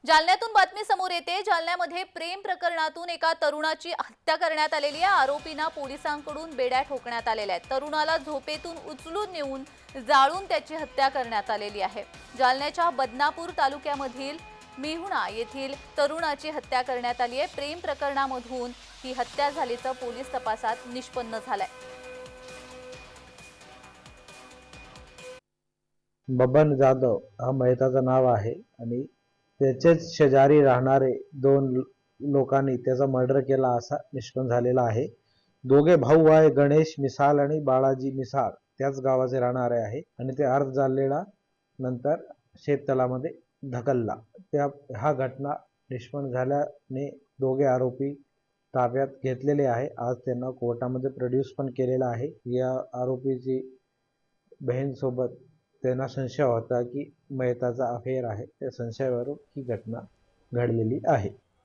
जालन्यातून बातमी समोर येते। जालन्यामध्ये प्रेम प्रकरणातून एका तरुणाची हत्या करण्यात आलेली आहे। आरोपींना पोलिसांकडून बेड्या ठोकण्यात आलेल्या आहेत। तरुणाला झोपेतून उचलून नेऊन जाळून त्याची हत्या करण्यात आलेली आहे। जालन्याच्या बदनापूर तालुक्यामधील मिहुणा येथील तरुणाची हत्या करण्यात आली आहे। प्रेम प्रकरणामधून ही हत्या झाल्याचं पोलीस तपासात निष्पन्न झालंय। बबन जाधव हा मयताचं नाव आहे आणि त्याचेच शेजारी राहणारे दोन लोकांनी त्याचा मर्डर केला असा निष्पन्न झालेला आहे। दोघे भाऊ आहे, गणेश मिसाळ आणि बाळाजी मिसाळ, त्याच गावाचे राहणारे आहे आणि ते अर्ध जाळलेला नंतर शेततळामध्ये ढकलला। हा घटना निष्पन्न झाल्याने दोघे आरोपी ताब्यात घेतलेले आहे। आज त्यांना कोर्टामध्ये प्रोड्यूस पण केलेला आहे। या आरोपीची बहीणसोबत त्यांना संशय होता की मयताचा अफेअर आहे, त्या संशयावरून ही घटना घडलेली आहे।